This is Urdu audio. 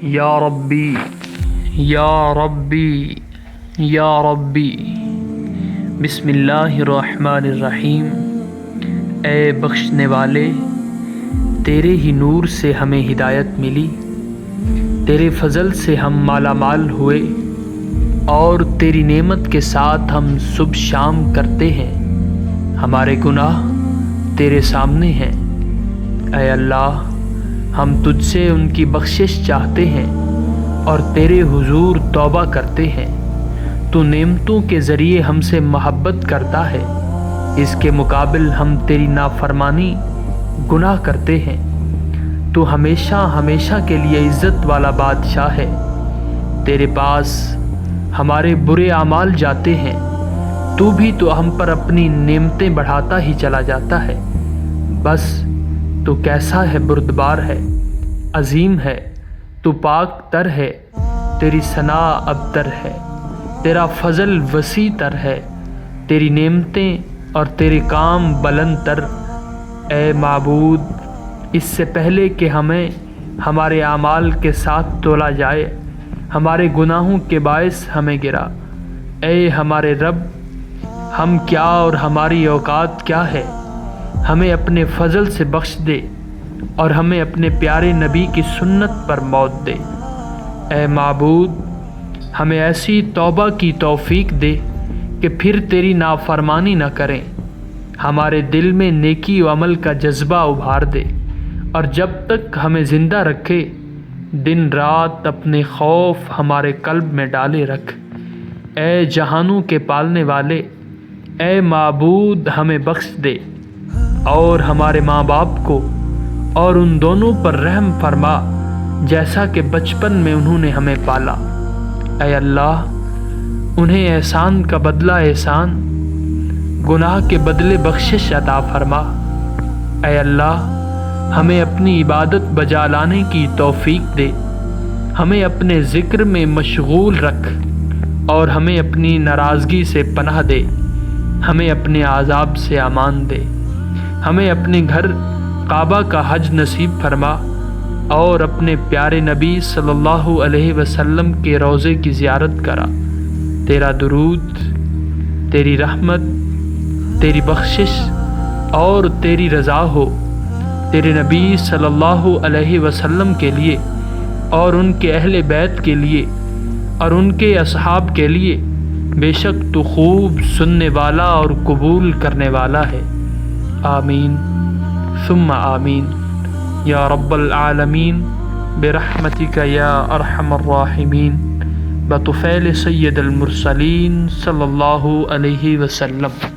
یا ربی یا ربی یا ربی۔ بسم اللہ الرحمن الرحیم۔ اے بخشنے والے، تیرے ہی نور سے ہمیں ہدایت ملی، تیرے فضل سے ہم مالا مال ہوئے، اور تیری نعمت کے ساتھ ہم صبح شام کرتے ہیں۔ ہمارے گناہ تیرے سامنے ہیں، اے اللہ ہم تجھ سے ان کی بخشش چاہتے ہیں اور تیرے حضور توبہ کرتے ہیں۔ تو نعمتوں کے ذریعے ہم سے محبت کرتا ہے، اس کے مقابل ہم تیری نافرمانی گناہ کرتے ہیں۔ تو ہمیشہ ہمیشہ کے لیے عزت والا بادشاہ ہے، تیرے پاس ہمارے برے اعمال جاتے ہیں، تو بھی تو ہم پر اپنی نعمتیں بڑھاتا ہی چلا جاتا ہے۔ بس تو کیسا ہے بردبار ہے، عظیم ہے، تو پاک تر ہے، تیری ثنا ابتر ہے، تیرا فضل وسیع تر ہے، تیری نعمتیں اور تیرے کام بلند تر۔ اے معبود، اس سے پہلے کہ ہمیں ہمارے اعمال کے ساتھ تولا جائے، ہمارے گناہوں کے باعث ہمیں گرا۔ اے ہمارے رب، ہم کیا اور ہماری اوقات کیا ہے، ہمیں اپنے فضل سے بخش دے اور ہمیں اپنے پیارے نبی کی سنت پر موت دے۔ اے معبود، ہمیں ایسی توبہ کی توفیق دے کہ پھر تیری نافرمانی نہ کریں، ہمارے دل میں نیکی و عمل کا جذبہ ابھار دے، اور جب تک ہمیں زندہ رکھے دن رات اپنے خوف ہمارے قلب میں ڈالے رکھ۔ اے جہانوں کے پالنے والے، اے معبود ہمیں بخش دے اور ہمارے ماں باپ کو اور ان دونوں پر رحم فرما جیسا کہ بچپن میں انہوں نے ہمیں پالا۔ اے اللہ، انہیں احسان کا بدلہ احسان، گناہ کے بدلے بخشش عطا فرما۔ اے اللہ، ہمیں اپنی عبادت بجا لانے کی توفیق دے، ہمیں اپنے ذکر میں مشغول رکھ اور ہمیں اپنی ناراضگی سے پناہ دے، ہمیں اپنے عذاب سے امان دے، ہمیں اپنے گھر کعبہ کا حج نصیب فرما اور اپنے پیارے نبی صلی اللہ علیہ وسلم کے روضے کی زیارت کرا۔ تیرا درود، تیری رحمت، تیری بخشش اور تیری رضا ہو تیرے نبی صلی اللہ علیہ وسلم کے لیے اور ان کے اہل بیت کے لیے اور ان کے اصحاب کے لیے، بے شک تو خوب سننے والا اور قبول کرنے والا ہے۔ آمین ثم آمین یا رب العالمین، برحمتک یا ارحم الراحمین، بطفیل سید المرسلین صلی اللہ علیہ وسلم۔